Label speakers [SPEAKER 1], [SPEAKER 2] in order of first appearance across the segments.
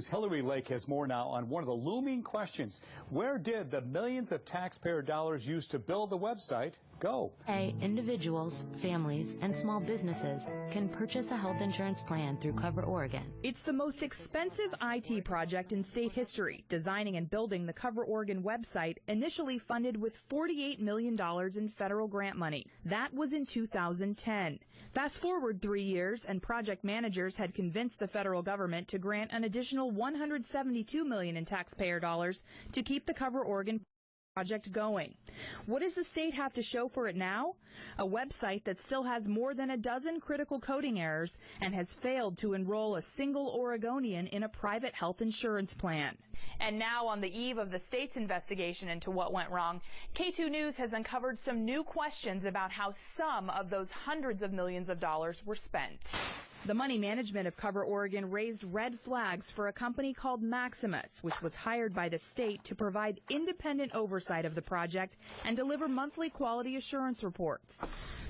[SPEAKER 1] Hillary Lake has more now on one of the looming questions. Where did the millions of taxpayer dollars used to build the website go?
[SPEAKER 2] Individuals, families, and small businesses can purchase a health insurance plan through Cover Oregon.
[SPEAKER 3] It's the most expensive IT project in state history, designing and building the Cover Oregon website, initially funded with $48 million in federal grant money. That was in 2010. Fast forward 3 years, and project managers had convinced the federal government to grant an additional $172 million in taxpayer dollars to keep the Cover Oregon project going. What does the state have to show for it now? A website that still has more than a dozen critical coding errors and has failed to enroll a single Oregonian in a private health insurance plan.
[SPEAKER 4] And now, on the eve of the state's investigation into what went wrong, K2 News has uncovered some new questions about how some of those hundreds of millions of dollars were spent.
[SPEAKER 3] The money management of Cover Oregon raised red flags for a company called Maximus, which was hired by the state to provide independent oversight of the project and deliver monthly quality assurance reports.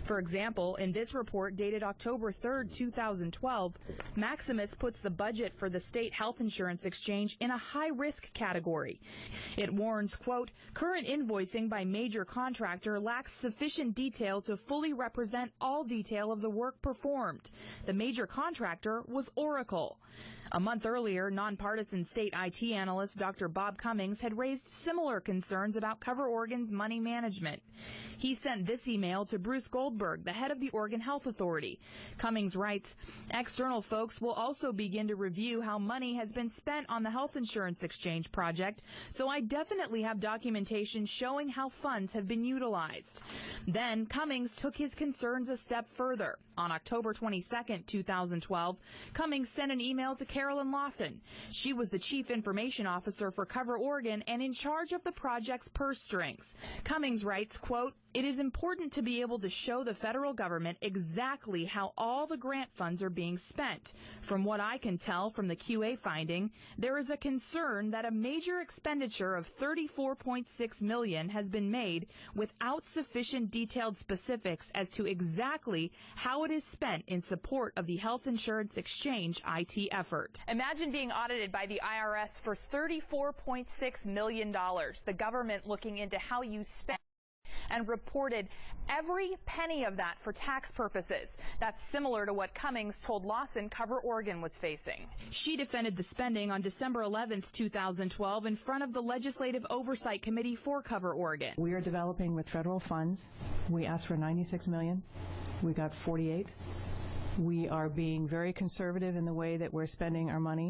[SPEAKER 3] For example, in this report dated October 3, 2012, Maximus puts the budget for the state health insurance exchange in a high-risk category. It warns, quote, current invoicing by major contractor lacks sufficient detail to fully represent all detail of the work performed. The major contractor was Oracle. A month earlier, nonpartisan state IT analyst Dr. Bob Cummings had raised similar concerns about Cover Oregon's money management. He sent this email to Bruce Goldberg, the head of the Oregon Health Authority. Cummings writes, external folks will also begin to review how money has been spent on the health insurance exchange project, so I definitely have documentation showing how funds have been utilized. Then Cummings took his concerns a step further. On October 22, 2012, Cummings sent an email to Carolyn Lawson. She was the chief information officer for Cover Oregon and in charge of the project's purse strings. Cummings writes, quote, it is important to be able to show the federal government exactly how all the grant funds are being spent. From what I can tell from the QA finding, there is a concern that a major expenditure of $34.6 million has been made without sufficient detailed specifics as to exactly how it is spent in support of the health insurance exchange IT effort.
[SPEAKER 4] Imagine being audited by the IRS for $34.6 million. The government looking into how you spent and reported every penny of that for tax purposes. That's similar to what Cummings told Lawson Cover Oregon was facing.
[SPEAKER 3] She defended the spending on December 11, 2012 in front of the Legislative Oversight Committee for Cover Oregon.
[SPEAKER 5] We are developing with federal funds. We asked for $96 million. We got $48. We are being very conservative in the way that we're spending our money.